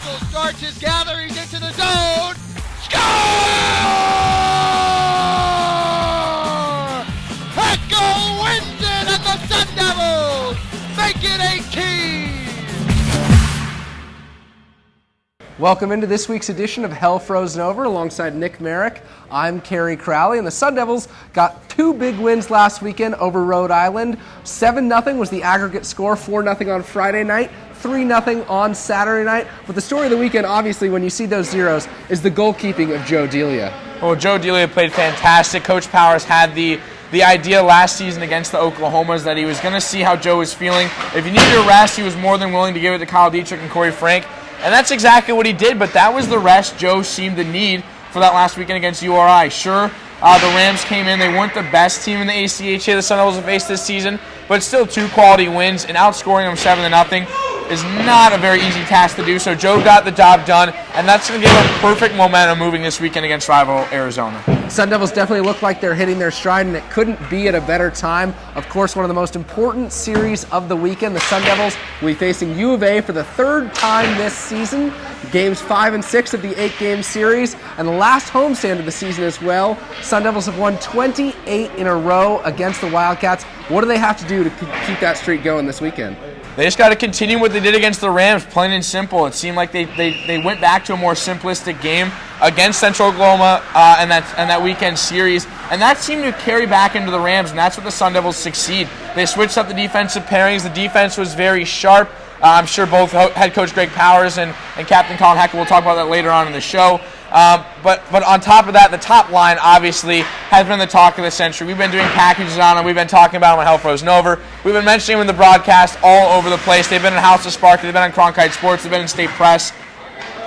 Heckel starts his gatherings into the zone. Score! Heckel wins it, and the Sun Devils make it 18! Welcome into this week's edition of Hell Frozen Over alongside Nick Merrick. I'm Kerry Crowley, and the Sun Devils got two big wins last weekend over Rhode Island. 7-0 was the aggregate score, 4-0 on Friday night, 3-0 on Saturday night. But the story of the weekend, obviously, when you see those zeros, is the goalkeeping of Joe Delia. Well, Joe Delia played fantastic. Coach Powers had the idea last season against the Oklahomas that he was going to see how Joe was feeling. If he needed a rest, he was more than willing to give it to Kyle Dietrich and Corey Frank. And that's exactly what he did, but that was the rest Joe seemed to need for that last weekend against URI. Sure, the Rams came in. They weren't the best team in the ACHA the Sun Devils have faced this season, but still two quality wins, and outscoring them 7-0 is not a very easy task to do. So Joe got the job done, and that's going to give them perfect momentum moving this weekend against rival Arizona. Sun Devils definitely look like they're hitting their stride, and it couldn't be at a better time. Of course, one of the most important series of the weekend, the Sun Devils will be facing U of A for the third time this season. Games 5 and 6 of the 8-game series, and the last homestand of the season as well. Sun Devils have won 28 in a row against the Wildcats. What do they have to do to keep that streak going this weekend? They just got to continue what they did against the Rams, plain and simple. It seemed like they went back to a more simplistic game against Central Oklahoma and that weekend series, and that seemed to carry back into the Rams, and that's what the Sun Devils succeed. They switched up the defensive pairings. The defense was very sharp. I'm sure both head coach Greg Powers and Captain Colin Heckel will talk about that later on in the show. But on top of that, the top line obviously has been the talk of the century. We've been doing packages on them. We've been talking about them on Hell Frozen Over. We've been mentioning them in the broadcast all over the place. They've been in House of Spark. They've been on Cronkite Sports. They've been in State Press.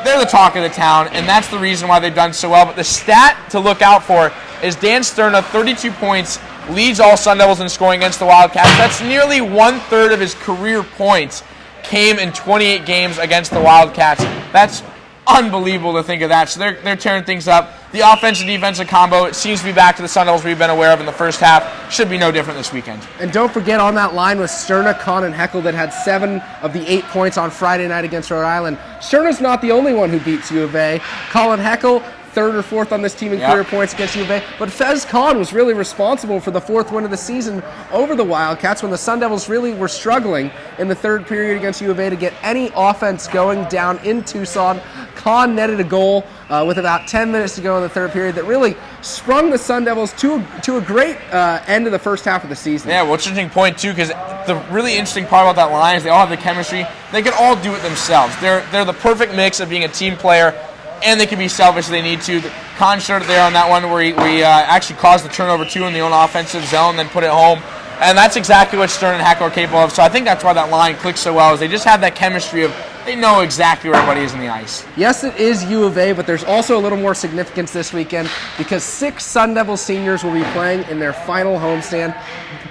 They're the talk of the town, and that's the reason why they've done so well. But the stat to look out for is Dan Sterna, 32 points, leads all Sun Devils in scoring against the Wildcats. That's nearly one-third of his career points came in 28 games against the Wildcats. That's unbelievable to think of that. So they're tearing things up. The offensive defensive combo, it seems to be back to the Sun Devils we've been aware of in the first half. Should be no different this weekend. And don't forget, on that line was Sterna, Kahn, and Heckel that had 7 of the 8 points on Friday night against Rhode Island. Sterna's not the only one who beats U of A. Colin Heckel, 3rd or 4th on this team in career points against U of A. But Fez Kahn was really responsible for the 4th win of the season over the Wildcats when the Sun Devils really were struggling in the 3rd period against U of A to get any offense going down in Tucson. Kahn netted a goal with about 10 minutes to go in the 3rd period that really sprung the Sun Devils to a great end of the first half of the season. Yeah, well, interesting point, too, because the really interesting part about that line is they all have the chemistry. They can all do it themselves. They're the perfect mix of being a team player, and they can be selfish if they need to. Kahn showed it there on that one where he actually caused the turnover, too, in the own offensive zone, then put it home. And that's exactly what Stern and Heckel are capable of. So I think that's why that line clicks so well, is they just have that chemistry of they know exactly where everybody is in the ice. Yes, it is U of A, but there's also a little more significance this weekend because 6 Sun Devil seniors will be playing in their final homestand.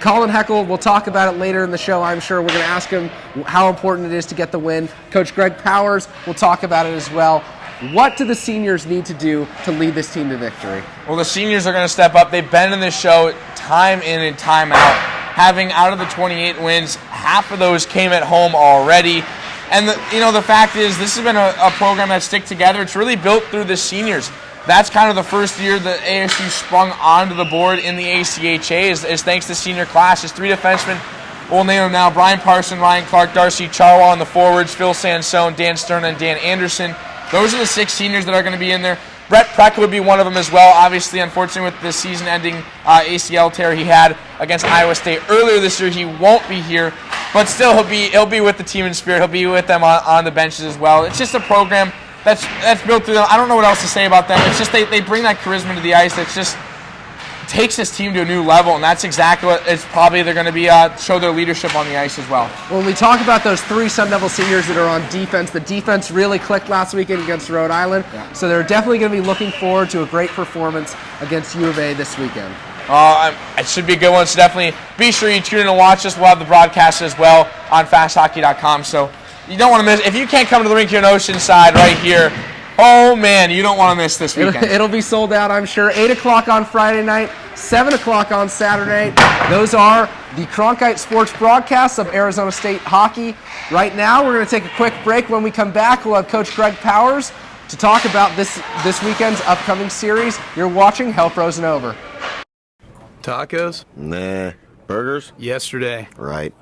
Colin Heckel, we'll talk about it later in the show, I'm sure. We're going to ask him how important it is to get the win. Coach Greg Powers will talk about it as well. What do the seniors need to do to lead this team to victory? Well, the seniors are going to step up. They've been in this show time in and time out. Having out of the 28 wins, half of those came at home already. And the fact is, this has been a program that's stick together. It's really built through the seniors. That's kind of the first year that ASU sprung onto the board in the ACHA is thanks to senior class. It's 3 defensemen. We'll name them now: Brian Parson, Ryan Clark, Darcy Charwa on the forwards, Phil Sansone, Dan Stern, and Dan Anderson. Those are the 6 seniors that are going to be in there. Brett Preck would be one of them as well. Obviously, unfortunately, with the season-ending ACL tear he had against Iowa State earlier this year, he won't be here. But still, he'll be with the team in spirit. He'll be with them on the benches as well. It's just a program that's built through them. I don't know what else to say about them. It's just they bring that charisma to the ice. It's just takes this team to a new level, and that's exactly what it's probably they're going to be show their leadership on the ice as well. When we talk about those 3 Sun Devil seniors that are on defense, the defense really clicked last weekend against Rhode Island, so they're definitely going to be looking forward to a great performance against U of A this weekend. It should be a good one, so definitely be sure you tune in and watch us. We'll have the broadcast as well on fasthockey.com, so you don't want to miss. If you can't come to the rink here in Oceanside right here, Oh, man, you don't want to miss this weekend. It'll be sold out, I'm sure. 8 o'clock on Friday night, 7 o'clock on Saturday. Those are the Cronkite Sports broadcasts of Arizona State hockey. Right now, we're going to take a quick break. When we come back, we'll have Coach Greg Powers to talk about this weekend's upcoming series. You're watching Hell Frozen Over. Tacos? Nah. Burgers? Yesterday. Right.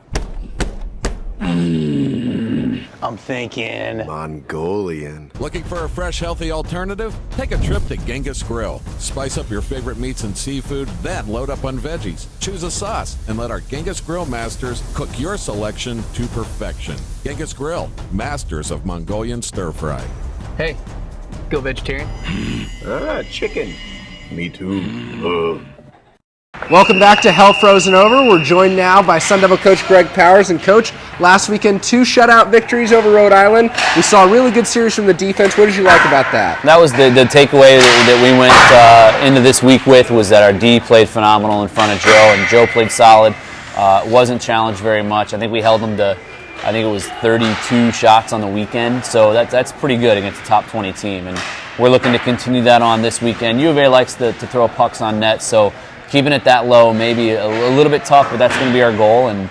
I'm thinking Mongolian. Looking for a fresh, healthy alternative? Take a trip to Genghis Grill. Spice up your favorite meats and seafood, then load up on veggies. Choose a sauce and let our Genghis Grill masters cook your selection to perfection. Genghis Grill, masters of Mongolian stir fry. Hey, go vegetarian? Chicken. Me too. Welcome back to Hell Frozen Over. We're joined now by Sun Devil coach Greg Powers. And coach, last weekend 2 shutout victories over Rhode Island. We saw a really good series from the defense. What did you like about that? That was the takeaway that we went into this week with, was that our D played phenomenal in front of Joe, and Joe played solid. Wasn't challenged very much. I think we held them to, I think it was 32 shots on the weekend. So that's pretty good against a top 20 team. And we're looking to continue that on this weekend. U of A likes to throw pucks on net, so keeping it that low, maybe a little bit tough, but that's going to be our goal, and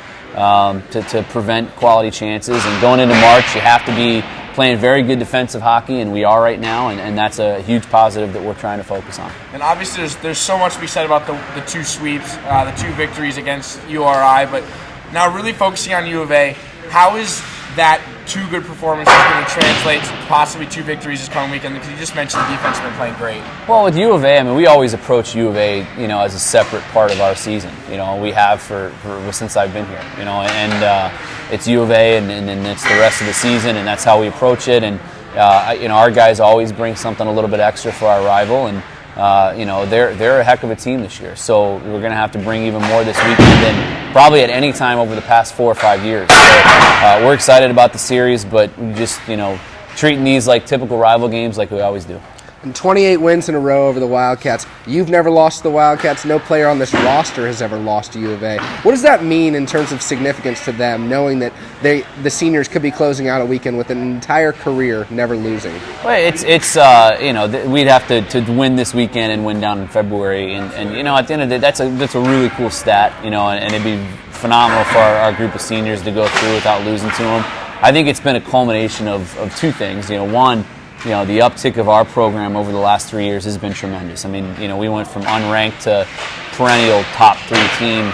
to prevent quality chances. And going into March, you have to be playing very good defensive hockey, and we are right now, and that's a huge positive that we're trying to focus on. And obviously there's so much to be said about the 2 sweeps, the 2 victories against URI, but now really focusing on U of A, how is that 2 good performances going to translate to possibly 2 victories this coming weekend? Because you just mentioned the defense has been playing great. Well, with U of A, I mean, we always approach U of A, as a separate part of our season. We have for since I've been here. And it's U of A, and it's the rest of the season, and that's how we approach it. And our guys always bring something a little bit extra for our rival, and they're a heck of a team this year. So we're going to have to bring even more this weekend than probably at any time over the past 4 or 5 years. So we're excited about the series, but we just, treating these like typical rival games like we always do. And 28 wins in a row over the Wildcats. You've never lost to the Wildcats. No player on this roster has ever lost to U of A. What does that mean in terms of significance to them, knowing that the seniors could be closing out a weekend with an entire career never losing? Well, we'd have to win this weekend and win down in February, and at the end of the day, that's a really cool stat, and it'd be phenomenal for our group of seniors to go through without losing to them. I think it's been a culmination of 2 things. One, the uptick of our program over the last 3 years has been tremendous. I mean, we went from unranked to perennial top 3 team,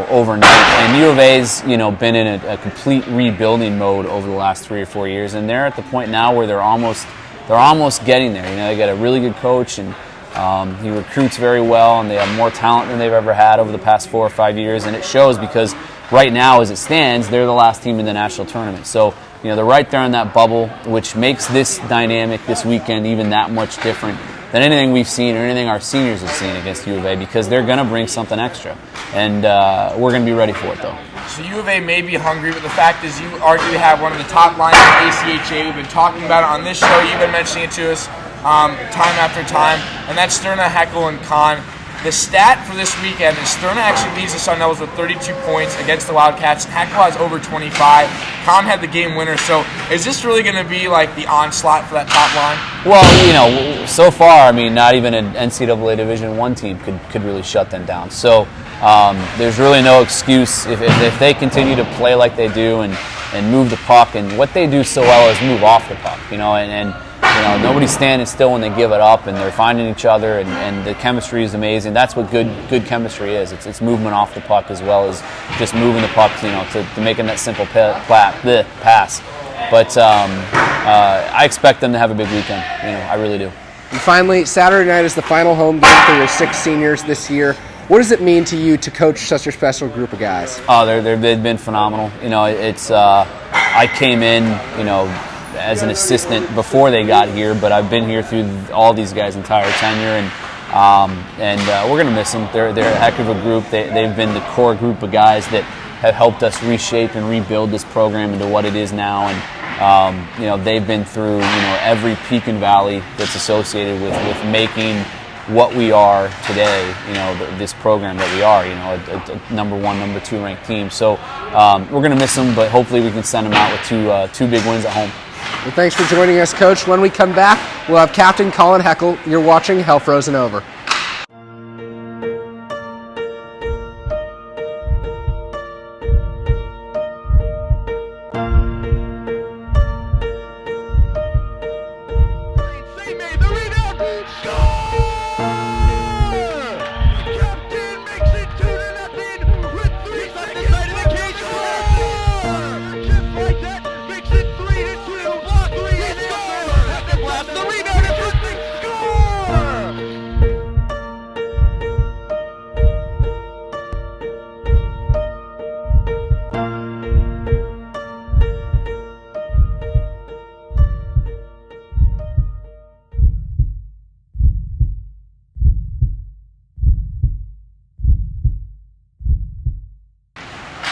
overnight. And U of A's, been in a complete rebuilding mode over the last 3 or 4 years, and they're at the point now where they're almost getting there. They got a really good coach, and he recruits very well, and they have more talent than they've ever had over the past 4 or 5 years, and it shows because right now, as it stands, they're the last team in the national tournament. So, they're right there in that bubble, which makes this dynamic this weekend even that much different than anything we've seen or anything our seniors have seen against U of A, because they're going to bring something extra. And we're going to be ready for it, though. So U of A may be hungry, but the fact is you arguably have one of the top lines in ACHA. We've been talking about it on this show. You've been mentioning it to us time after time, and that's Sterna, Heckel, and Kahn. The stat for this weekend is Sterna actually leads the Sun Devils with 32 points against the Wildcats. Heckel has over 25. Kahn had the game winner. So is this really going to be like the onslaught for that top line? Well, so far, not even an NCAA Division I team could really shut them down. So there's really no excuse if they continue to play like they do and move the puck. And what they do so well is move off the puck, and nobody's standing still when they give it up, and they're finding each other, and the chemistry is amazing. That's what good chemistry is. It's movement off the puck as well as just moving the puck, to making that simple pass. But I expect them to have a big weekend. I really do. And finally, Saturday night is the final home game for your 6 seniors this year. What does it mean to you to coach such a special group of guys? Oh, they've been phenomenal. I came in, as an assistant before they got here, but I've been here through all these guys' entire tenure, and we're going to miss them. They're a heck of a group. They've been the core group of guys that have helped us reshape and rebuild this program into what it is now, and they've been through every peak and valley that's associated with making what we are today, this program that we are, a number 1, number 2 ranked team. So we're going to miss them, but hopefully we can send them out with two big wins at home. Well, thanks for joining us, Coach. When we come back, we'll have Captain Colin Heckel. You're watching Hell Frozen Over.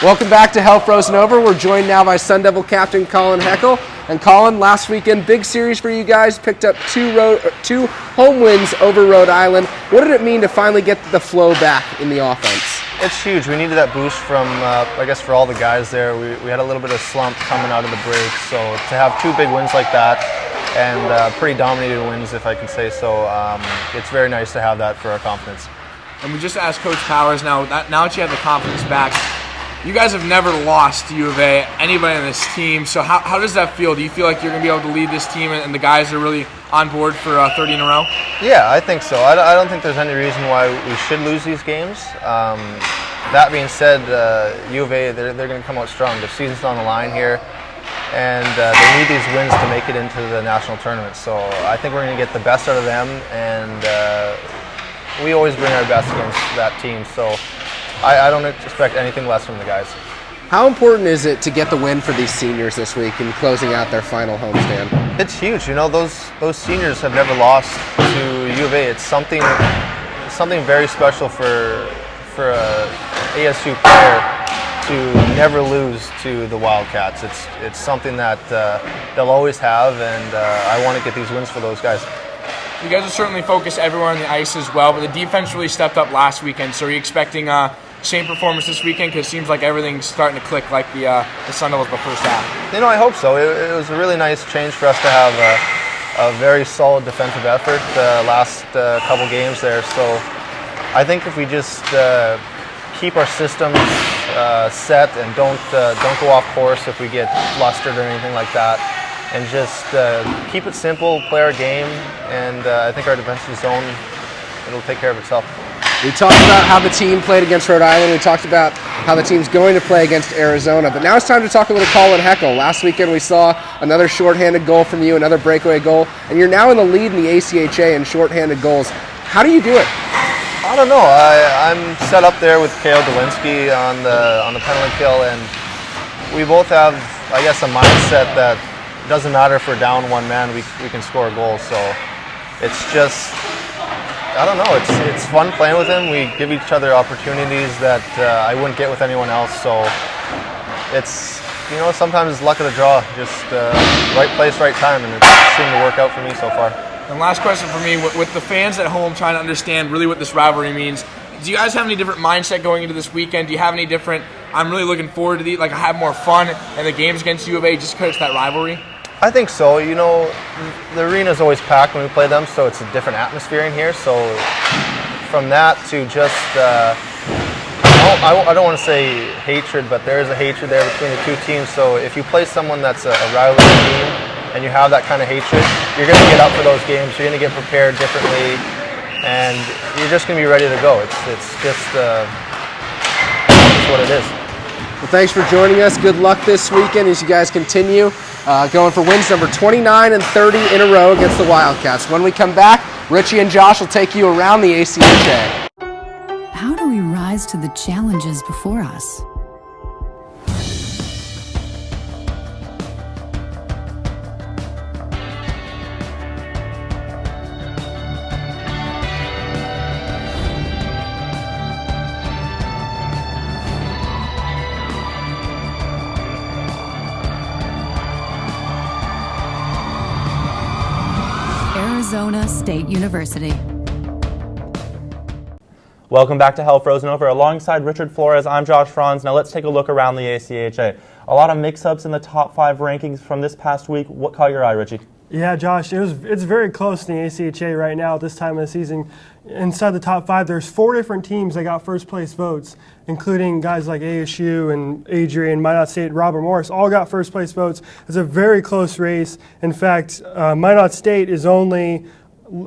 Welcome back to Hell Frozen Over. We're joined now by Sun Devil captain Colin Heckel. And Colin, last weekend, big series for you guys. Picked up two home wins over Rhode Island. What did it mean to finally get the flow back in the offense? It's huge. We needed that boost from, I guess, for all the guys there. We had a little bit of slump coming out of the break. So to have two big wins like that, and pretty dominated wins, if I can say so, it's very nice to have that for our confidence. And we just asked Coach Powers, now that you have the confidence back, you guys have never lost to U of A, anybody on this team, so how does that feel? Do you feel like you're going to be able to lead this team and the guys are really on board for 30 in a row? Yeah, I think so. I don't think there's any reason why we should lose these games. That being said, U of A, they're going to come out strong. The season's on the line here, and they need these wins to make it into the national tournament. So I think we're going to get the best out of them, and we always bring our best against that team. So I don't expect anything less from the guys. How important is it to get the win for these seniors this week in closing out their final homestand? It's huge. You know, those seniors have never lost to U of A. It's something very special for a ASU player to never lose to the Wildcats. It's something that they'll always have, and I want to get these wins for those guys. You guys are certainly focused everywhere on the ice as well, but the defense really stepped up last weekend. So are you expecting same performance this weekend? Because it seems like everything's starting to click like the Sun Devils the first half. You know, I hope so. It was a really nice change for us to have a very solid defensive effort last couple games there. So I think if we just keep our systems set and don't go off course if we get flustered or anything like that, and just keep it simple, play our game, and I think our defensive zone, it'll take care of itself. We talked about how the team played against Rhode Island. We talked about how the team's going to play against Arizona. But now it's time to talk a little Colin Heckel. Last weekend we saw another shorthanded goal from you, another breakaway goal, and you're now in the lead in the ACHA in shorthanded goals. How do you do it? I don't know. I'm set up there with Kale Dolinsky on the penalty kill, and we both have, I guess, a mindset that it doesn't matter if we're down one man, we can score a goal. So it's just, I don't know, it's fun playing with him. We give each other opportunities that I wouldn't get with anyone else. So it's, you know, sometimes luck of the draw, just right place, right time, and it seemed to work out for me so far. And last question for me, with the fans at home trying to understand really what this rivalry means, do you guys have any different mindset going into this weekend? Do you have any different, I'm really looking forward to I have more fun in the games against U of A just because it's that rivalry? I think so. You know, the arena's always packed when we play them, so it's a different atmosphere in here. So from that to just, I don't want to say hatred, but there is a hatred there between the two teams. So if you play someone that's a rivalry team and you have that kind of hatred, you're going to get up for those games. You're going to get prepared differently, and you're just going to be ready to go. It's just what it is. Well, thanks for joining us. Good luck this weekend as you guys continue going for wins number 29 and 30 in a row against the Wildcats. When we come back, Richie and Josh will take you around the ACHA. How do we rise to the challenges before us? Arizona State University. Welcome back to Hell Frozen Over. Alongside Richard Flores, I'm Josh Franz. Now let's take a look around the ACHA. A lot of mix-ups in the top 5 rankings from this past week. What caught your eye, Richie? Yeah, Josh, it's very close in the ACHA right now at this time of the season. Inside the top 5, there's 4 different teams that got first place votes, including guys like ASU and Adrian, Minot State, Robert Morris, all got first place votes. It's a very close race. In fact, Minot State is only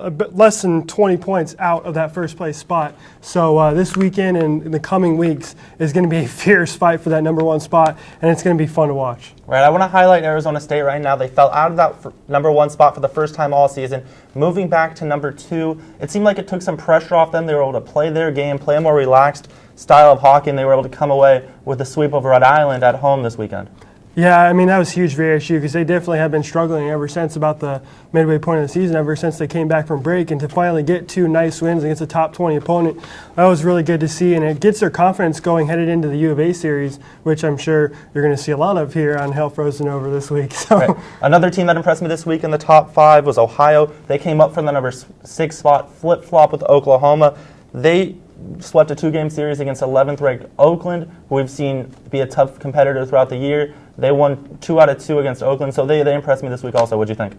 a bit less than 20 points out of that first place spot. So this weekend and in the coming weeks is going to be a fierce fight for that number 1 spot, and it's going to be fun to watch. Right, I want to highlight Arizona State right now. They fell out of that number 1 spot for the first time all season, moving back to number 2. It seemed like it took some pressure off them. They were able to play their game, play a more relaxed style of hockey, and they were able to come away with a sweep of Rhode Island at home this weekend. Yeah, I mean, that was huge for ASU because they definitely have been struggling ever since about the midway point of the season, ever since they came back from break. And to finally get 2 nice wins against a top 20 opponent, that was really good to see. And it gets their confidence going headed into the U of A series, which I'm sure you're going to see a lot of here on Hell Frozen Over this week. So. Right. Another team that impressed me this week in the top 5 was Ohio. They came up from the number 6 spot, flip-flop with Oklahoma. They swept a 2-game series against 11th-ranked Oakland, who we've seen be a tough competitor throughout the year. They won 2 out of 2 against Oakland, so they impressed me this week also. What do you think?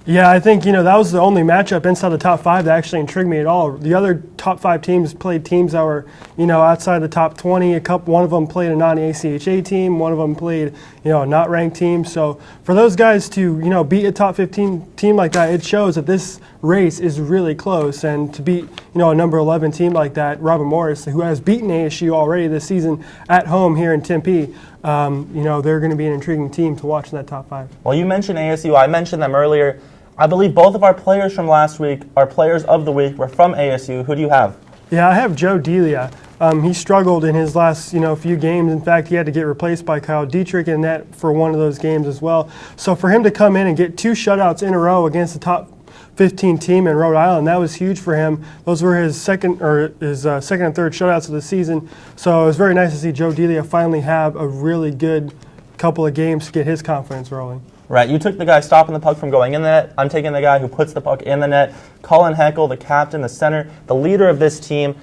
Yeah, I think, that was the only matchup inside the top 5 that actually intrigued me at all. The other top 5 teams played teams that were, outside the top 20. One of them played a non-ACHA team. One of them played, a not ranked team. So for those guys to, beat a top 15 team like that, it shows that this race is really close. And to beat, a number 11 team like that, Robert Morris, who has beaten ASU already this season at home here in Tempe, they're going to be an intriguing team to watch in that top 5. Well, you mentioned ASU. I mentioned them earlier. I believe both of our players from last week, our players of the week, were from ASU. Who do you have? Yeah, I have Joe Delia. He struggled in his last, few games. In fact, he had to get replaced by Kyle Dietrich in that for one of those games as well. So for him to come in and get 2 shutouts in a row against the top 15 team in Rhode Island, that was huge for him. Those were his second and third shutouts of the season. So it was very nice to see Joe Delia finally have a really good couple of games to get his confidence rolling. Right, you took the guy stopping the puck from going in the net. I'm taking the guy who puts the puck in the net. Colin Heckel, the captain, the center, the leader of this team.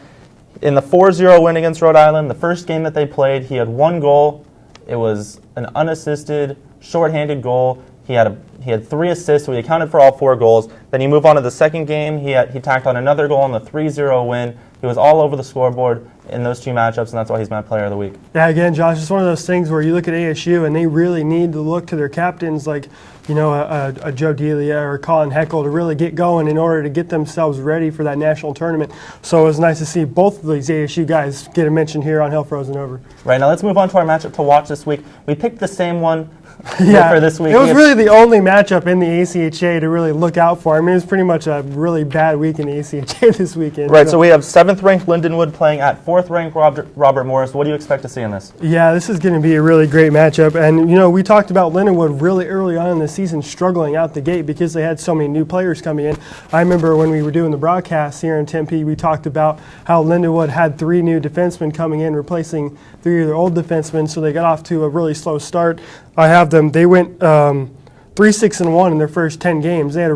In the 4-0 win against Rhode Island, the first game that they played, he had 1 goal. It was an unassisted, shorthanded goal. He had 3 assists, so he accounted for all 4 goals. Then you move on to the second game. He tacked on another goal in the 3-0 win. He was all over the scoreboard in those 2 matchups, and that's why he's my player of the week. Yeah, again, Josh, it's one of those things where you look at ASU and they really need to look to their captains like, a Joe Delia or Colin Heckel to really get going in order to get themselves ready for that national tournament. So it was nice to see both of these ASU guys get a mention here on Hell Frozen Over. Right, now let's move on to our matchup to watch this week. We picked the same one for this week. It was really the only matchup in the ACHA to really look out for. I mean, it was pretty much a really bad week in the ACHA this weekend. Right, so we have 7th-ranked Lindenwood playing at 4th-ranked Robert Morris. What do you expect to see in this? Yeah, this is going to be a really great matchup. And, we talked about Lindenwood really early on in the season struggling out the gate because they had so many new players coming in. I remember when we were doing the broadcast here in Tempe, we talked about how Lindenwood had 3 new defensemen coming in, replacing 3 of their old defensemen, so they got off to a really slow start. I have them. They went 3-6-1 in their first 10 games. They had a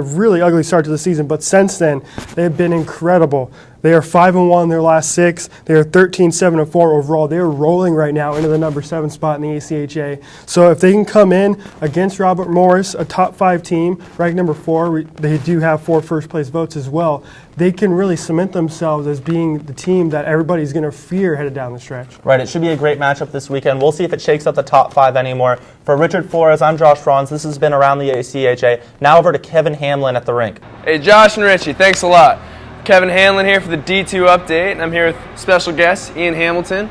really ugly start to the season, but since then, they've been incredible. They are 5-1 in their last 6. They are 13-7-4 overall. They are rolling right now into the number 7 spot in the ACHA. So if they can come in against Robert Morris, a top 5 team, ranked number 4, they do have 4 first-place votes as well. They can really cement themselves as being the team that everybody's going to fear headed down the stretch. Right, it should be a great matchup this weekend. We'll see if it shakes up the top 5 anymore. For Richard Flores, I'm Josh Franz. This has been Around the ACHA. Now over to Kevin Hamlin at the rink. Hey, Josh and Richie, thanks a lot. Kevin Hanlon here for the D2 update, and I'm here with special guest Ian Hamilton,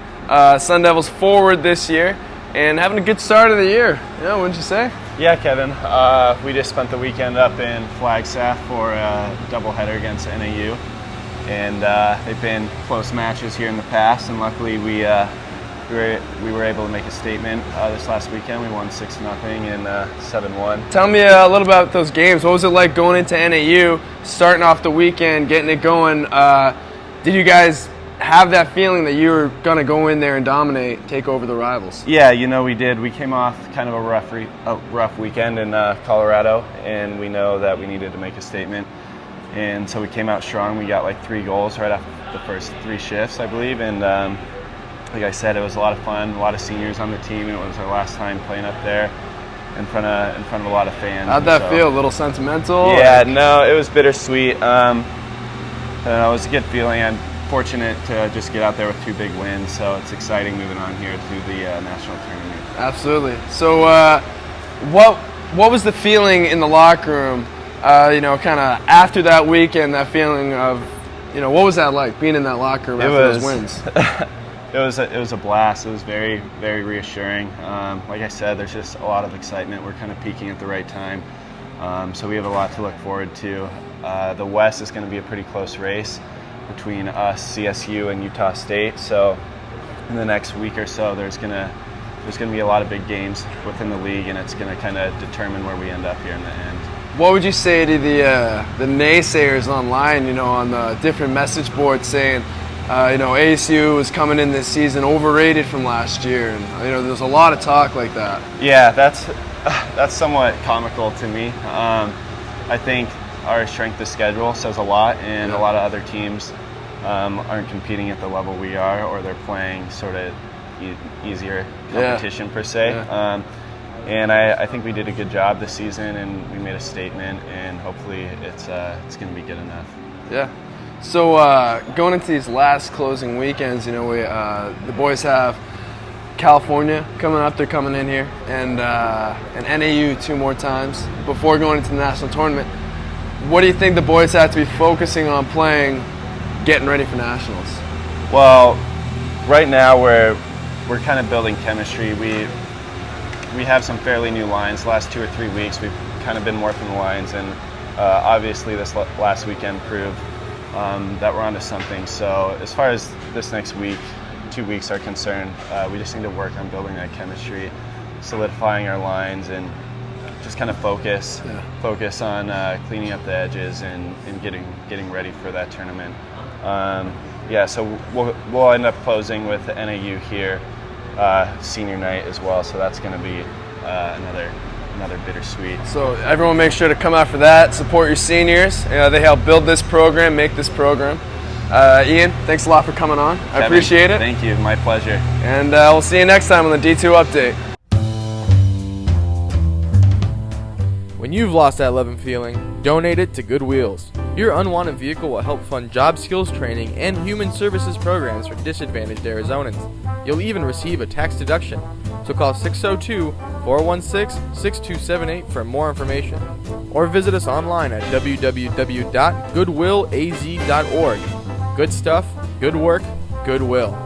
Sun Devils forward this year, and having a good start of the year. Yeah, wouldn't you say? Yeah, Kevin. We just spent the weekend up in Flagstaff for a doubleheader against NAU, and they've been close matches here in the past, and luckily we were able to make a statement this last weekend. We won 6-0 and 7-1. Tell me a little about those games. What was it like going into NAU, starting off the weekend, getting it going? Did you guys have that feeling that you were going to go in there and dominate, take over the rivals? Yeah, we did. We came off kind of a rough weekend in Colorado, and we know that we needed to make a statement. And so we came out strong. We got like 3 goals right after the first 3 shifts, I believe. And like I said, it was a lot of fun. A lot of seniors on the team. It was our last time playing up there in front of a lot of fans. How'd that feel? A little sentimental? Yeah, no, it was bittersweet. It was a good feeling. I'm fortunate to just get out there with 2 big wins, so it's exciting moving on here to the national tournament. Absolutely. So, what was the feeling in the locker room? Kind of after that weekend, that feeling of, what was that like being in that locker room after those wins? It was a blast. It was very, very reassuring. Like I said, there's just a lot of excitement. We're kind of peaking at the right time. So we have a lot to look forward to. The West is going to be a pretty close race between us, CSU, and Utah State. So in the next week or so, there's going to be a lot of big games within the league, and it's going to kind of determine where we end up here in the end. What would you say to the naysayers online, on the different message boards saying, ASU is coming in this season overrated from last year, and there's a lot of talk like that. Yeah, that's somewhat comical to me. I think our strength of schedule says a lot, and a lot of other teams aren't competing at the level we are, or they're playing sort of easier competition per se. Yeah. And I think we did a good job this season, and we made a statement, and hopefully it's going to be good enough. Yeah. So going into these last closing weekends, the boys have California coming up. They're coming in here, and NAU 2 more times before going into the national tournament. What do you think the boys have to be focusing on playing, getting ready for nationals? Well, right now we're kind of building chemistry. We have some fairly new lines. The last 2 or 3 weeks we've kind of been morphing the lines, and obviously this last weekend proved that we're onto something. So as far as this next week, 2 weeks are concerned, we just need to work on building that chemistry, solidifying our lines, and just kind of focus on cleaning up the edges and getting ready for that tournament. So we'll end up closing with the NAU here senior night as well. So that's going to be another bittersweet. So everyone make sure to come out for that. Support your seniors. They help build this program, make this program. Ian, thanks a lot for coming on. Kevin, I appreciate it. Thank you. My pleasure. And we'll see you next time on the D2 Update. When you've lost that love and feeling, donate it to Good Wheels. Your unwanted vehicle will help fund job skills training and human services programs for disadvantaged Arizonans. You'll even receive a tax deduction. So call 602-416-6278 for more information. Or visit us online at www.goodwillaz.org. Good stuff, good work, Goodwill.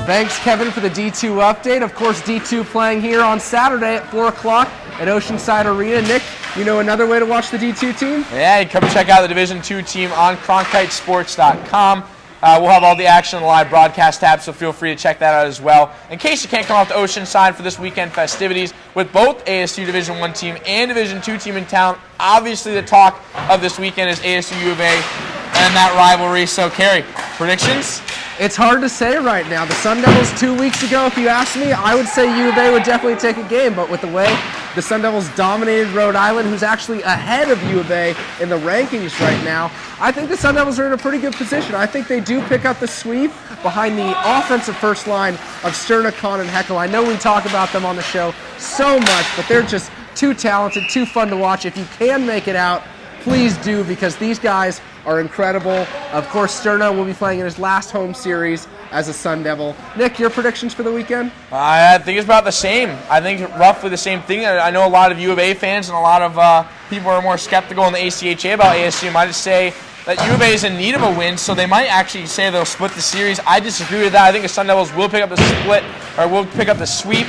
Thanks, Kevin, for the D2 update. Of course, D2 playing here on Saturday at 4 o'clock at Oceanside Arena. Nick, another way to watch the D2 team? Yeah, you come check out the Division II team on CronkiteSports.com. We'll have all the action on the live broadcast tab, so feel free to check that out as well. In case you can't come out to Oceanside for this weekend festivities, with both ASU Division I team and Division II team in town, obviously the talk of this weekend is ASU U of A and that rivalry. So, Carrie, predictions? It's hard to say right now. The Sun Devils 2 weeks ago, if you asked me, I would say U of A would definitely take a game, but with the way the Sun Devils dominated Rhode Island, who's actually ahead of U of A in the rankings right now, I think the Sun Devils are in a pretty good position. I think they do pick up the sweep behind the offensive first line of Sterna, Kahn, and Heckel. I know we talk about them on the show so much, but they're just too talented, too fun to watch. If you can make it out, please do, because these guys are incredible. Of course, Sterna will be playing in his last home series as a Sun Devil. Nick, your predictions for the weekend? I think it's about the same. I think roughly the same thing. I know a lot of U of A fans and a lot of people are more skeptical in the ACHA about ASU. I just say that U of A is in need of a win, so they might actually say they'll split the series. I disagree with that. I think the Sun Devils will pick up the split, or will pick up the sweep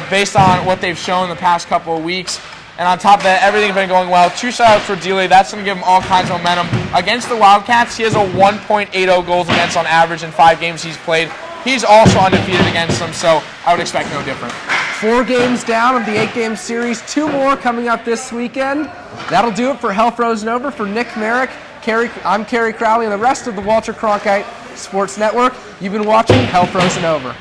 based on what they've shown the past couple of weeks. And on top of that, everything's been going well. 2 shutouts for Dealey. That's going to give him all kinds of momentum. Against the Wildcats, he has a 1.80 goals against on average in 5 games he's played. He's also undefeated against them, so I would expect no different. 4 games down of the 8-game series. 2 more coming up this weekend. That'll do it for Hell Frozen Over. For Nick Merrick, I'm Kerry Crowley, and the rest of the Walter Cronkite Sports Network. You've been watching Hell Frozen Over.